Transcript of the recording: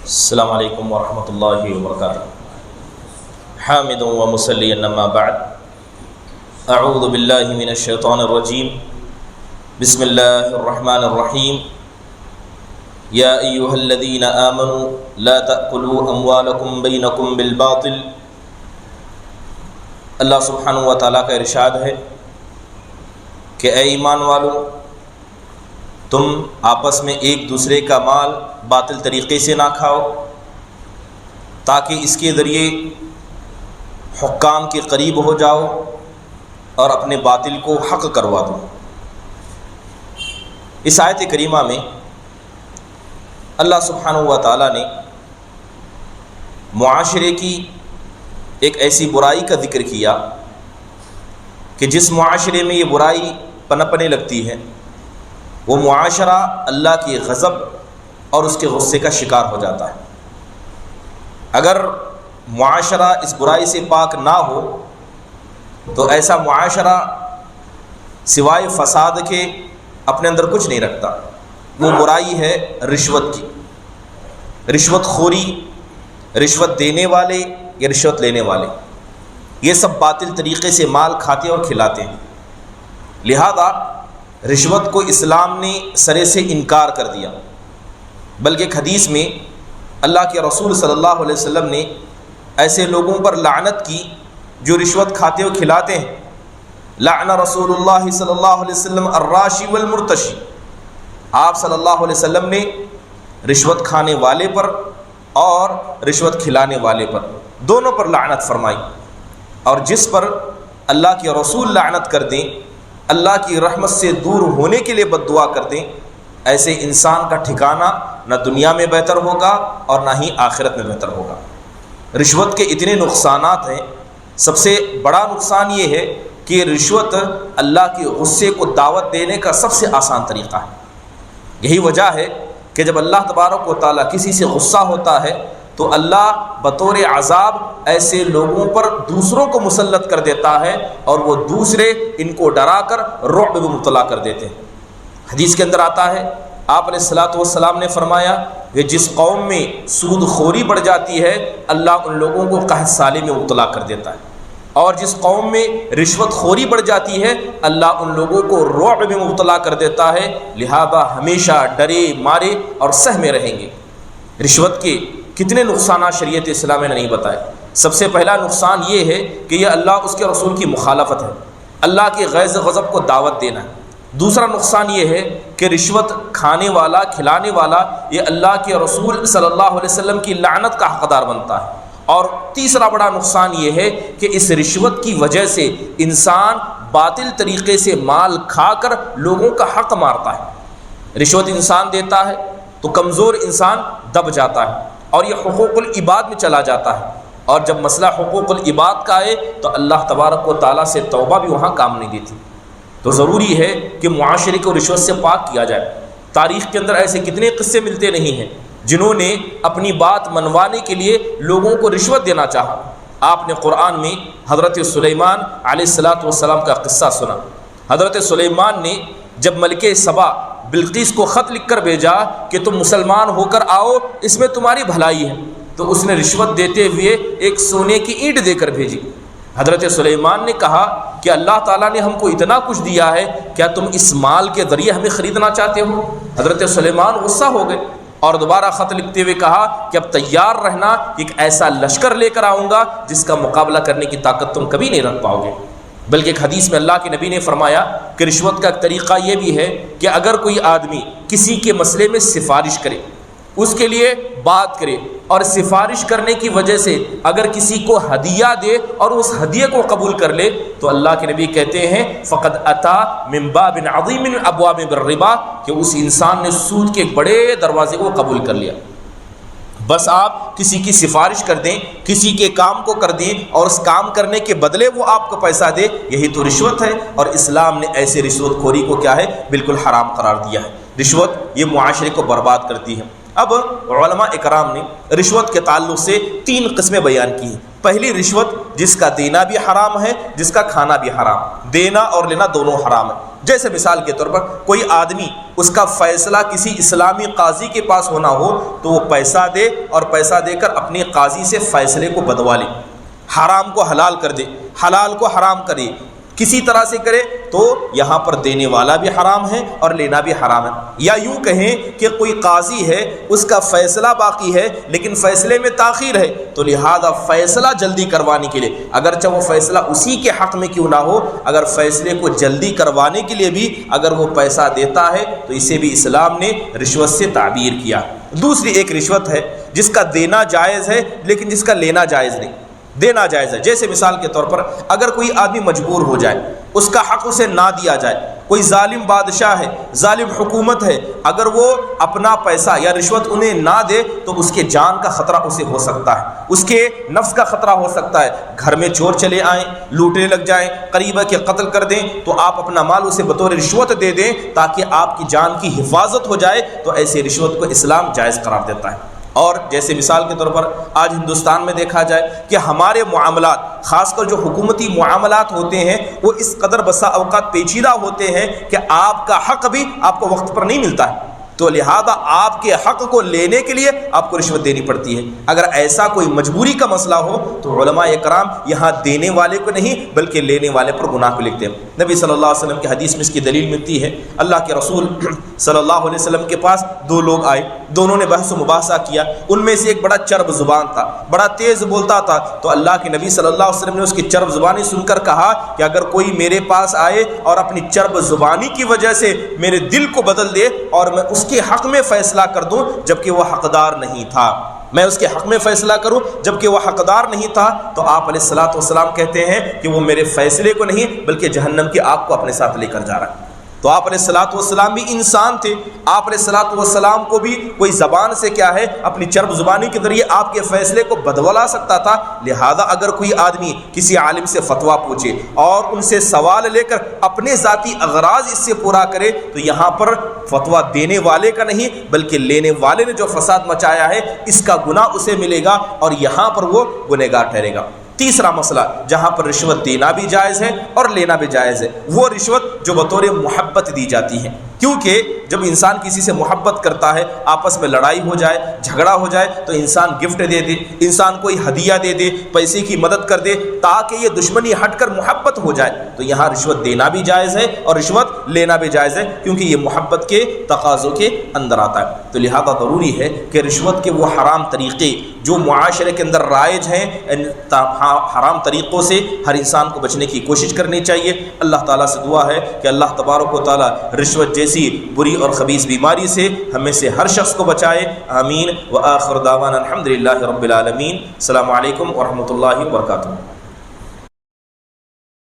السلام علیکم ورحمۃ اللہ وبرکاتہ۔ حامد و مصلی اما بعد، اعوذ باللہ من الشیطان الرجیم، بسم اللہ الرحمن الرحیم۔ یا ایہا الذین آمنوا لا تأکلوا اموالکم بینکم بالباطل۔ اللہ سبحانہ و تعالیٰ کا ارشاد ہے کہ اے ایمان والو، تم آپس میں ایک دوسرے کا مال باطل طریقے سے نہ کھاؤ تاکہ اس کے ذریعے حکام کے قریب ہو جاؤ اور اپنے باطل کو حق کروا دو۔ اس آیت کریمہ میں اللہ سبحانہ و تعالیٰ نے معاشرے کی ایک ایسی برائی کا ذکر کیا کہ جس معاشرے میں یہ برائی پنپنے لگتی ہے وہ معاشرہ اللہ کی غضب اور اس کے غصے کا شکار ہو جاتا ہے۔ اگر معاشرہ اس برائی سے پاک نہ ہو تو ایسا معاشرہ سوائے فساد کے اپنے اندر کچھ نہیں رکھتا۔ وہ برائی ہے رشوت کی، رشوت خوری، رشوت دینے والے یا رشوت لینے والے، یہ سب باطل طریقے سے مال کھاتے اور کھلاتے ہیں۔ لہذا رشوت کو اسلام نے سرے سے انکار کر دیا، بلکہ ایک حدیث میں اللہ کے رسول صلی اللہ علیہ وسلم نے ایسے لوگوں پر لعنت کی جو رشوت کھاتے اور کھلاتے ہیں۔ لعن رسول اللہ صلی اللہ علیہ وسلم الراشی والمرتشی، آپ صلی اللہ علیہ وسلم نے رشوت کھانے والے پر اور رشوت کھلانے والے پر دونوں پر لعنت فرمائی۔ اور جس پر اللہ کے رسول لعنت کر دیں، اللہ کی رحمت سے دور ہونے کے لیے بد دعا کر دیں، ایسے انسان کا ٹھکانہ نہ دنیا میں بہتر ہوگا اور نہ ہی آخرت میں بہتر ہوگا۔ رشوت کے اتنے نقصانات ہیں، سب سے بڑا نقصان یہ ہے کہ رشوت اللہ کے غصے کو دعوت دینے کا سب سے آسان طریقہ ہے۔ یہی وجہ ہے کہ جب اللہ تبارک و تعالیٰ کسی سے غصہ ہوتا ہے تو اللہ بطور عذاب ایسے لوگوں پر دوسروں کو مسلط کر دیتا ہے اور وہ دوسرے ان کو ڈرا کر رعب میں مبتلا کر دیتے ہیں۔ حدیث کے اندر آتا ہے، آپ علیہ الصلوۃ والسلام نے فرمایا کہ جس قوم میں سود خوری بڑھ جاتی ہے اللہ ان لوگوں کو قحط سالی میں مبتلا کر دیتا ہے، اور جس قوم میں رشوت خوری بڑھ جاتی ہے اللہ ان لوگوں کو رعب میں مبتلا کر دیتا ہے۔ لہذا ہمیشہ ڈرے مارے اور سہ میں رہیں گے۔ رشوت کے کتنے نقصانات شریعت اسلام نے نہیں بتائے۔ سب سے پہلا نقصان یہ ہے کہ یہ اللہ اس کے رسول کی مخالفت ہے، اللہ کے غیظ غضب کو دعوت دینا ہے۔ دوسرا نقصان یہ ہے کہ رشوت کھانے والا کھلانے والا یہ اللہ کے رسول صلی اللہ علیہ وسلم کی لعنت کا حقدار بنتا ہے۔ اور تیسرا بڑا نقصان یہ ہے کہ اس رشوت کی وجہ سے انسان باطل طریقے سے مال کھا کر لوگوں کا حق مارتا ہے۔ رشوت انسان دیتا ہے تو کمزور انسان دب جاتا ہے اور یہ حقوق العباد میں چلا جاتا ہے، اور جب مسئلہ حقوق العباد کا آئے تو اللہ تبارک و تعالیٰ سے توبہ بھی وہاں کام نہیں دیتی۔ تو ضروری ہے کہ معاشرے کو رشوت سے پاک کیا جائے۔ تاریخ کے اندر ایسے کتنے قصے ملتے نہیں ہیں جنہوں نے اپنی بات منوانے کے لیے لوگوں کو رشوت دینا چاہا۔ آپ نے قرآن میں حضرت سلیمان علیہ السلام کا قصہ سنا۔ حضرت سلیمان نے جب ملکہ سبا بلقیس کو خط لکھ کر بھیجا کہ تم مسلمان ہو کر آؤ، اس میں تمہاری بھلائی ہے، تو اس نے رشوت دیتے ہوئے ایک سونے کی اینٹ دے کر بھیجی۔ حضرت سلیمان نے کہا کہ اللہ تعالیٰ نے ہم کو اتنا کچھ دیا ہے، کیا تم اس مال کے ذریعے ہمیں خریدنا چاہتے ہو؟ حضرت سلیمان غصہ ہو گئے اور دوبارہ خط لکھتے ہوئے کہا کہ اب تیار رہنا، ایک ایسا لشکر لے کر آؤں گا جس کا مقابلہ کرنے کی طاقت تم کبھی نہیں رکھ پاؤ گے۔ بلکہ ایک حدیث میں اللہ کے نبی نے فرمایا کہ رشوت کا طریقہ یہ بھی ہے کہ اگر کوئی آدمی کسی کے مسئلے میں سفارش کرے، اس کے لیے بات کرے، اور سفارش کرنے کی وجہ سے اگر کسی کو ہدیہ دے اور اس ہدیے کو قبول کر لے تو اللہ کے نبی کہتے ہیں فقد اتا من باب عظیم من ابواب الربا، کہ اس انسان نے سود کے ایک بڑے دروازے کو قبول کر لیا۔ بس آپ کسی کی سفارش کر دیں، کسی کے کام کو کر دیں اور اس کام کرنے کے بدلے وہ آپ کو پیسہ دے، یہی تو رشوت ہے، اور اسلام نے ایسے رشوت خوری کو کیا ہے، بالکل حرام قرار دیا ہے۔ رشوت یہ معاشرے کو برباد کرتی ہے۔ اب علماء اکرام نے رشوت کے تعلق سے 3 قسمیں بیان کی ہیں۔ پہلی رشوت جس کا دینا بھی حرام ہے، جس کا کھانا بھی حرام، دینا اور لینا دونوں حرام ہے۔ جیسے مثال کے طور پر کوئی آدمی، اس کا فیصلہ کسی اسلامی قاضی کے پاس ہونا ہو تو وہ پیسہ دے اور پیسہ دے کر اپنے قاضی سے فیصلے کو بدوا لے، حرام کو حلال کر دے، حلال کو حرام کرے، کسی طرح سے کرے، تو یہاں پر دینے والا بھی حرام ہے اور لینا بھی حرام ہے۔ یا یوں کہیں کہ کوئی قاضی ہے، اس کا فیصلہ باقی ہے لیکن فیصلے میں تاخیر ہے، تو لہذا فیصلہ جلدی کروانے کے لیے، اگرچہ وہ فیصلہ اسی کے حق میں کیوں نہ ہو، اگر فیصلے کو جلدی کروانے کے لیے بھی اگر وہ پیسہ دیتا ہے تو اسے بھی اسلام نے رشوت سے تعبیر کیا۔ دوسری ایک رشوت ہے جس کا دینا جائز ہے لیکن جس کا لینا جائز نہیں، دینا جائز ہے۔ جیسے مثال کے طور پر اگر کوئی آدمی مجبور ہو جائے، اس کا حق اسے نہ دیا جائے، کوئی ظالم بادشاہ ہے، ظالم حکومت ہے، اگر وہ اپنا پیسہ یا رشوت انہیں نہ دے تو اس کے جان کا خطرہ اسے ہو سکتا ہے، اس کے نفس کا خطرہ ہو سکتا ہے، گھر میں چور چلے آئیں، لوٹنے لگ جائیں، قریبہ کے قتل کر دیں، تو آپ اپنا مال اسے بطور رشوت دے دیں تاکہ آپ کی جان کی حفاظت ہو جائے، تو ایسے رشوت کو اسلام جائز قرار دیتا ہے۔ اور جیسے مثال کے طور پر آج ہندوستان میں دیکھا جائے کہ ہمارے معاملات، خاص کر جو حکومتی معاملات ہوتے ہیں، وہ اس قدر بسا اوقات پیچیدہ ہوتے ہیں کہ آپ کا حق بھی آپ کو وقت پر نہیں ملتا ہے، تو لہذا آپ کے حق کو لینے کے لیے آپ کو رشوت دینی پڑتی ہے۔ اگر ایسا کوئی مجبوری کا مسئلہ ہو تو علماء اکرام یہاں دینے والے کو نہیں بلکہ لینے والے پر گناہ کو لکھتے ہیں۔ نبی صلی اللہ علیہ وسلم کی حدیث میں اس کی دلیل ملتی ہے۔ اللہ کے رسول صلی اللہ علیہ وسلم کے پاس 2 لوگ آئے، دونوں نے بحث و مباحثہ کیا، ان میں سے ایک بڑا چرب زبان تھا، بڑا تیز بولتا تھا، تو اللہ کے نبی صلی اللہ علیہ وسلم نے اس کی چرب زبانی سن کر کہا کہ اگر کوئی میرے پاس آئے اور اپنی چرب زبانی کی وجہ سے میرے دل کو بدل دے اور میں اس کے حق میں فیصلہ کر دوں جبکہ وہ حقدار نہیں تھا، میں اس کے حق میں فیصلہ کروں جبکہ وہ حقدار نہیں تھا، تو آپ علیہ الصلوۃ والسلام کہتے ہیں کہ وہ میرے فیصلے کو نہیں بلکہ جہنم کی آگ کو اپنے ساتھ لے کر جا رہا ہے۔ تو آپ علیہ الصلوۃ والسلام بھی انسان تھے، آپ علیہ الصلوۃ والسلام کو بھی کوئی زبان سے کیا ہے اپنی چرب زبانی کے ذریعے آپ کے فیصلے کو بدلا سکتا تھا، لہذا اگر کوئی آدمی کسی عالم سے فتویٰ پوچھے اور ان سے سوال لے کر اپنے ذاتی اغراض اس سے پورا کرے تو یہاں پر فتویٰ دینے والے کا نہیں بلکہ لینے والے نے جو فساد مچایا ہے اس کا گناہ اسے ملے گا اور یہاں پر وہ گنہگار ٹھہرے گا۔ تیسرا مسئلہ جہاں پر رشوت دینا بھی جائز ہے اور لینا بھی جائز ہے، وہ رشوت جو بطور محبت دی جاتی ہے، کیونکہ جب انسان کسی سے محبت کرتا ہے، آپس میں لڑائی ہو جائے، جھگڑا ہو جائے تو انسان گفٹ دے دے، انسان کوئی ہدیہ دے دے، پیسے کی مدد کر دے تاکہ یہ دشمنی ہٹ کر محبت ہو جائے، تو یہاں رشوت دینا بھی جائز ہے اور رشوت لینا بھی جائز ہے کیونکہ یہ محبت کے تقاضوں کے اندر آتا ہے۔ تو لہذا ضروری ہے کہ رشوت کے وہ حرام طریقے جو معاشرے کے اندر رائج ہیں، حرام طریقوں سے ہر انسان کو بچنے کی کوشش کرنی چاہیے۔ اللہ تعالیٰ سے دعا ہے کہ اللہ تبارک و تعالیٰ رشوت جیسی بری اور خبیث بیماری سے ہمیں سے ہر شخص کو بچائے، آمین۔ وآخر دعوانا الحمدللہ رب العالمین۔ السلام علیکم ورحمۃ اللہ وبرکاتہ۔